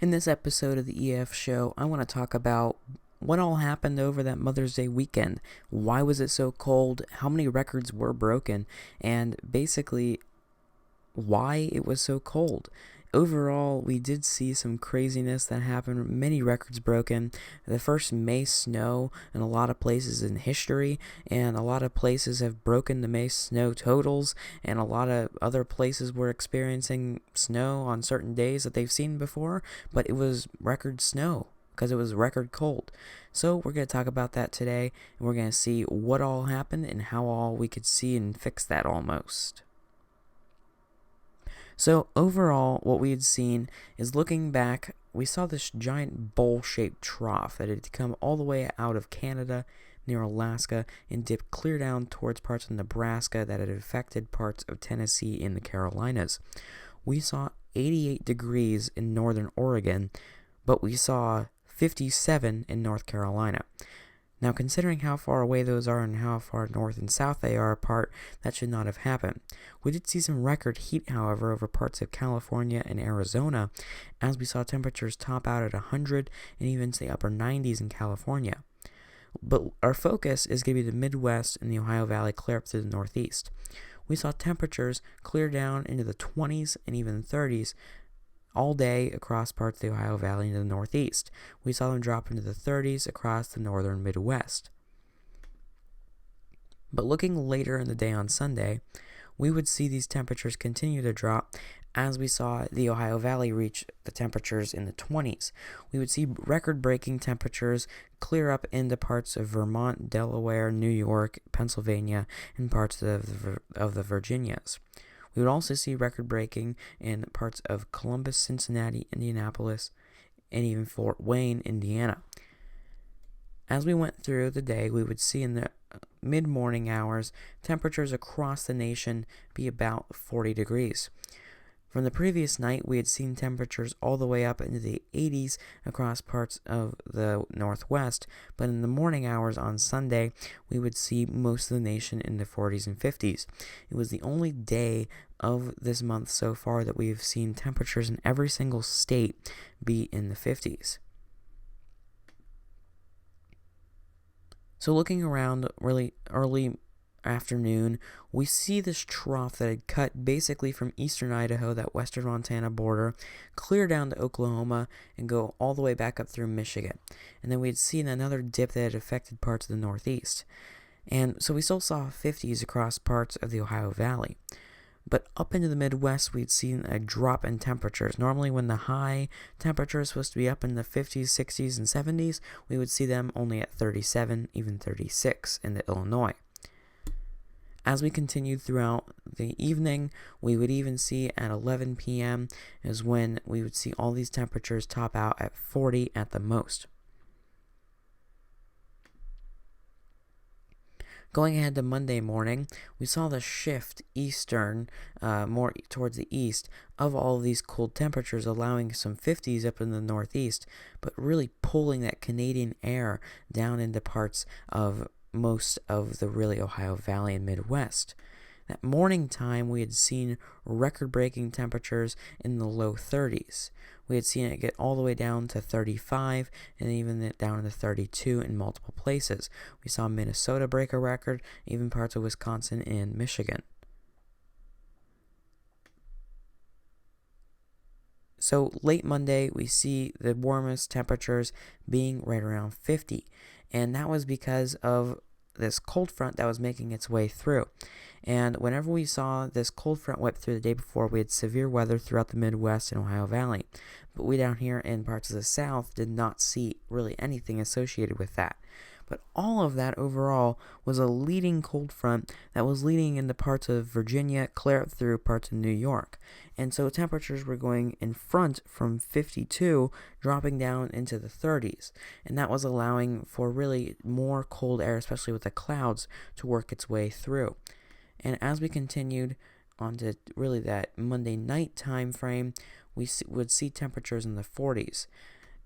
In this episode of the EF show, I want to talk about what all happened over that Mother's Day weekend. Why was it so cold? How many records were broken? And basically, why it was so cold. Overall, we did see some craziness that happened, many records broken, the first May snow in a lot of places in history, and a lot of places have broken the May snow totals, and a lot of other places were experiencing snow on certain days that they've seen before, but it was record snow because it was record cold. So we're going to talk about that today, and we're going to see what all happened and how all we could see and fix that almost. So overall, what we had seen is, looking back, we saw this giant bowl-shaped trough that had come all the way out of Canada near Alaska and dipped clear down towards parts of Nebraska that had affected parts of Tennessee and the Carolinas. We saw 88 degrees in northern Oregon, but we saw 57 in North Carolina. Now, considering how far away those are and how far north and south they are apart, that should not have happened. We did see some record heat, however, over parts of California and Arizona, as we saw temperatures top out at 100 and even to the upper 90s in California. But our focus is going to be the Midwest and the Ohio Valley clear up to the Northeast. We saw temperatures clear down into the 20s and even 30s all day across parts of the Ohio Valley into the Northeast. We saw them drop into the 30s across the northern Midwest. But looking later in the day on Sunday, we would see these temperatures continue to drop as we saw the Ohio Valley reach the temperatures in the 20s. We would see record-breaking temperatures clear up into parts of Vermont, Delaware, New York, Pennsylvania, and parts of the Virginias. We would also see record-breaking in parts of Columbus, Cincinnati, Indianapolis, and even Fort Wayne, Indiana. As we went through the day, we would see in the mid-morning hours temperatures across the nation be about 40 degrees. From the previous night, we had seen temperatures all the way up into the 80s across parts of the Northwest, but in the morning hours on Sunday, we would see most of the nation in the 40s and 50s. It was the only day of this month so far that we've seen temperatures in every single state be in the 50s. So looking around really early afternoon, we see this trough that had cut basically from eastern Idaho, that western Montana border, clear down to Oklahoma and go all the way back up through Michigan. And then we had seen another dip that had affected parts of the Northeast. And so we still saw 50s across parts of the Ohio Valley. But up into the Midwest, we'd seen a drop in temperatures. Normally when the high temperature is supposed to be up in the 50s, 60s, and 70s, we would see them only at 37, even 36 in the Illinois. As we continued throughout the evening, we would even see at 11 p.m. is when we would see all these temperatures top out at 40 at the most. Going ahead to Monday morning, we saw the shift eastern, more towards the east, of all of these cold temperatures, allowing some 50s up in the Northeast, but really pulling that Canadian air down into parts of most of the really Ohio Valley and Midwest. That morning time, we had seen record-breaking temperatures in the low 30s. We had seen it get all the way down to 35 and even down to 32 in multiple places. We saw Minnesota break a record, even parts of Wisconsin and Michigan. So late Monday, we see the warmest temperatures being right around 50. And that was because of this cold front that was making its way through. And whenever we saw this cold front whip through the day before, we had severe weather throughout the Midwest and Ohio Valley. But we down here in parts of the South did not see really anything associated with that. But all of that overall was a leading cold front that was leading into parts of Virginia, clear up through parts of New York. And so temperatures were going in front from 52, dropping down into the 30s. And that was allowing for really more cold air, especially with the clouds, to work its way through. And as we continued on to really that Monday night time frame, we would see temperatures in the 40s.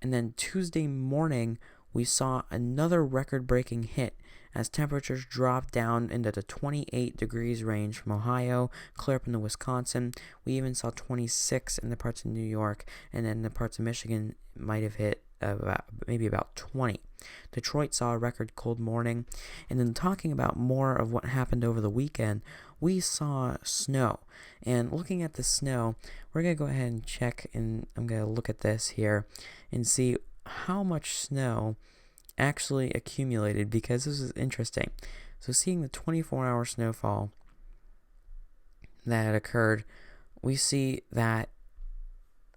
And then Tuesday morning, we saw another record-breaking hit as temperatures dropped down into the 28 degrees range from Ohio, clear up into Wisconsin. We even saw 26 in the parts of New York, and then the parts of Michigan might have hit maybe about 20. Detroit saw a record cold morning. And then talking about more of what happened over the weekend, we saw snow. And looking at the snow, we're going to go ahead and check, and I'm going to look at this here and see how much snow actually accumulated, because this is interesting. So seeing the 24-hour snowfall that had occurred, we see that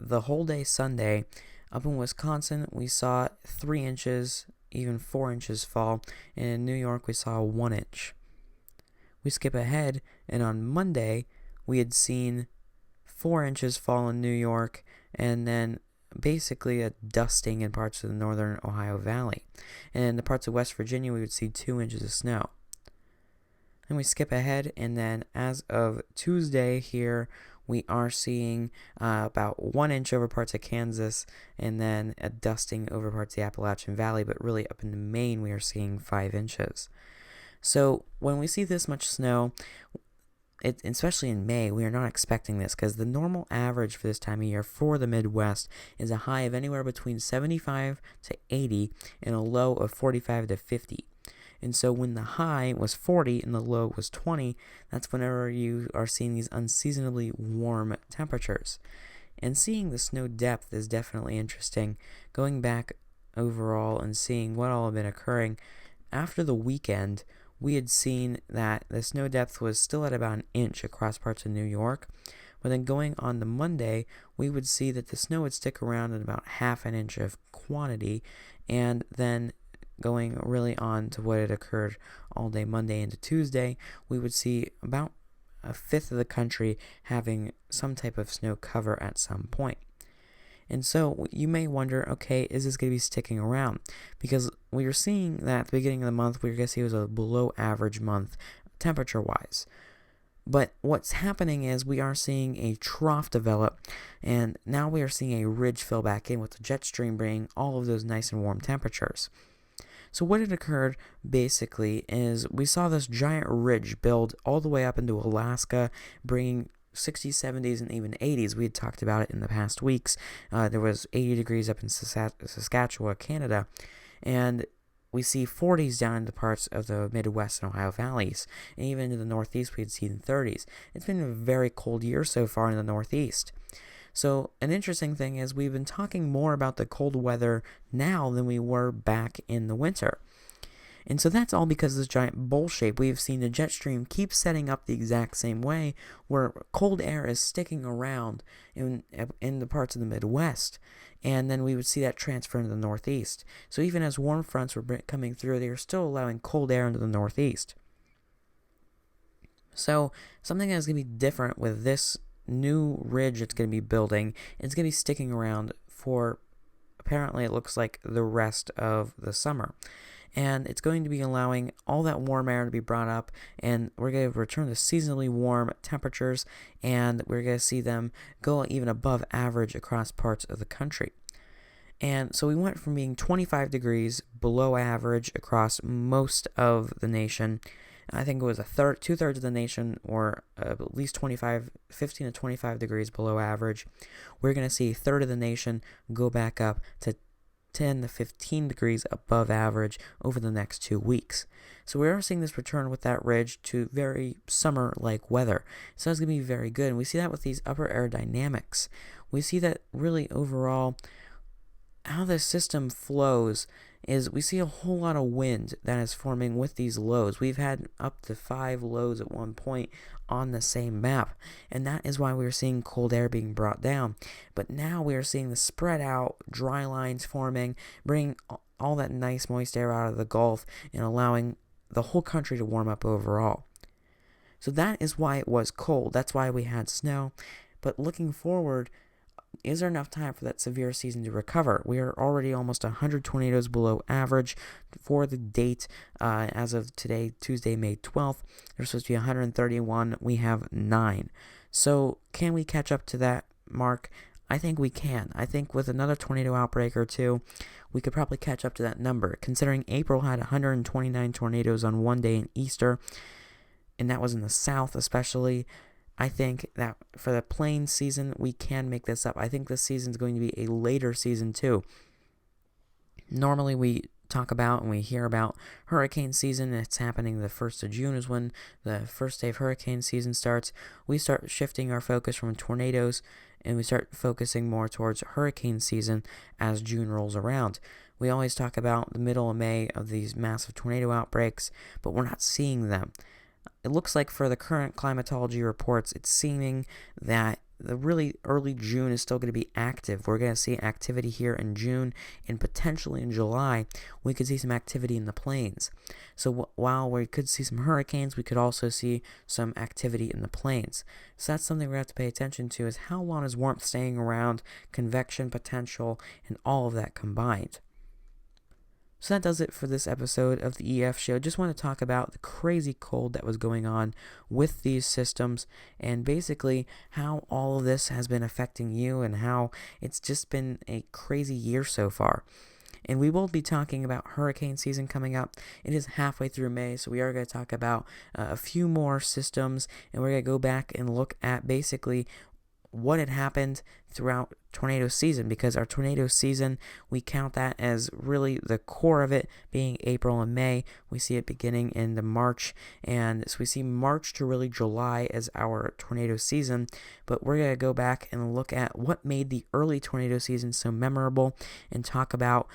the whole day Sunday, up in Wisconsin, we saw 3 inches, even 4 inches fall, and in New York, we saw 1 inch. We skip ahead, and on Monday, we had seen 4 inches fall in New York, and then basically a dusting in parts of the northern Ohio Valley. And in the parts of West Virginia, we would see 2 inches of snow. Then we skip ahead, and then as of Tuesday here, we are seeing about 1 inch over parts of Kansas, and then a dusting over parts of the Appalachian Valley, but really up in Maine, we are seeing 5 inches. So when we see this much snow, especially in May, we are not expecting this, because the normal average for this time of year for the Midwest is a high of anywhere between 75 to 80 and a low of 45 to 50. And so when the high was 40 and the low was 20, that's whenever you are seeing these unseasonably warm temperatures. And seeing the snow depth is definitely interesting. Going back overall and seeing what all had been occurring, after the weekend, we had seen that the snow depth was still at about 1 inch across parts of New York. But then going on to Monday, we would see that the snow would stick around at about 1/2 inch of quantity, and then going really on to what had occurred all day Monday into Tuesday, we would see about 1/5 of the country having some type of snow cover at some point. And so you may wonder, okay, is this going to be sticking around? Because we were seeing that at the beginning of the month, we were going to see it was a below average month temperature-wise. But what's happening is we are seeing a trough develop, and now we are seeing a ridge fill back in with the jet stream bringing all of those nice and warm temperatures. So what had occurred basically is we saw this giant ridge build all the way up into Alaska, bringing 60s, 70s, and even 80s. We had talked about it in the past weeks. There was 80 degrees up in Saskatchewan, Canada, and we see 40s down into parts of the Midwest and Ohio valleys, and even into the Northeast we had seen 30s. It's been a very cold year so far in the Northeast. So an interesting thing is we've been talking more about the cold weather now than we were back in the winter. And so that's all because of this giant bowl shape. We've seen the jet stream keep setting up the exact same way, where cold air is sticking around in the parts of the Midwest. And then we would see that transfer into the Northeast. So even as warm fronts were coming through, they are still allowing cold air into the Northeast. So something that's going to be different with this new ridge it's going to be building, it's going to be sticking around for, apparently it looks like, the rest of the summer. And it's going to be allowing all that warm air to be brought up, and we're going to return to seasonally warm temperatures, and we're going to see them go even above average across parts of the country. And so we went from being 25 degrees below average across most of the nation. I think it was 2/3 of the nation, or at least 15 to 25 degrees below average. We're going to see 1/3 of the nation go back up to 10 to 15 degrees above average over the next 2 weeks. So we are seeing this return with that ridge to very summer-like weather. So it's going to be very good. And we see that with these upper air dynamics. We see that really overall how the system flows is we see a whole lot of wind that is forming with these lows. We've had up to 5 lows at one point on the same map, and that is why we are seeing cold air being brought down. But now we are seeing the spread out dry lines forming, bringing all that nice moist air out of the Gulf and allowing the whole country to warm up overall. So that is why it was cold. That's why we had snow. But looking forward, is there enough time for that severe season to recover? We are already almost 100 tornadoes below average for the date. As of today, Tuesday, May 12th, there's supposed to be 131. We have 9. So can we catch up to that mark? I think we can. I think with another tornado outbreak or two, we could probably catch up to that number. Considering April had 129 tornadoes on one day in Easter, and that was in the south especially, I think that for the plains season, we can make this up. I think this season is going to be a later season too. Normally we talk about and we hear about hurricane season. It's happening the 1st of June is when the first day of hurricane season starts. We start shifting our focus from tornadoes and we start focusing more towards hurricane season as June rolls around. We always talk about the middle of May of these massive tornado outbreaks, but we're not seeing them. It looks like for the current climatology reports, it's seeming that the really early June is still going to be active. We're going to see activity here in June, and potentially in July, we could see some activity in the plains. So while we could see some hurricanes, we could also see some activity in the plains. So that's something we have to pay attention to, is how long is warmth staying around, convection potential, and all of that combined. So that does it for this episode of the EF Show. Just want to talk about the crazy cold that was going on with these systems and basically how all of this has been affecting you and how it's just been a crazy year so far. And we will be talking about hurricane season coming up. It is halfway through May, so we are going to talk about a few more systems, and we're going to go back and look at basically what had happened throughout tornado season, because our tornado season, we count that as really the core of it being April and May. We see it beginning in the March, and so we see March to really July as our tornado season. But we're going to go back and look at what made the early tornado season so memorable and talk about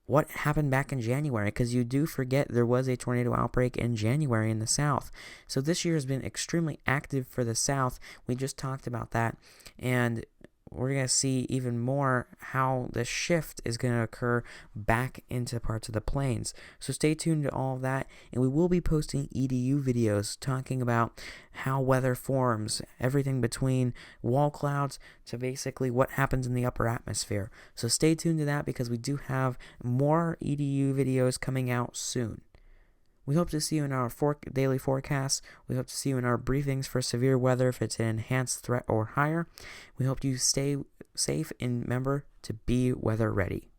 what happened back in January, because you do forget there was a tornado outbreak in January in the South. So this year has been extremely active for the South. We just talked about that, and we're going to see even more how the shift is going to occur back into parts of the plains. So stay tuned to all of that, and we will be posting EDU videos talking about how weather forms, everything between wall clouds to basically what happens in the upper atmosphere. So stay tuned to that, because we do have more EDU videos coming out soon. We hope to see you in our daily forecasts. We hope to see you in our briefings for severe weather if it's an enhanced threat or higher. We hope you stay safe and remember to be weather ready.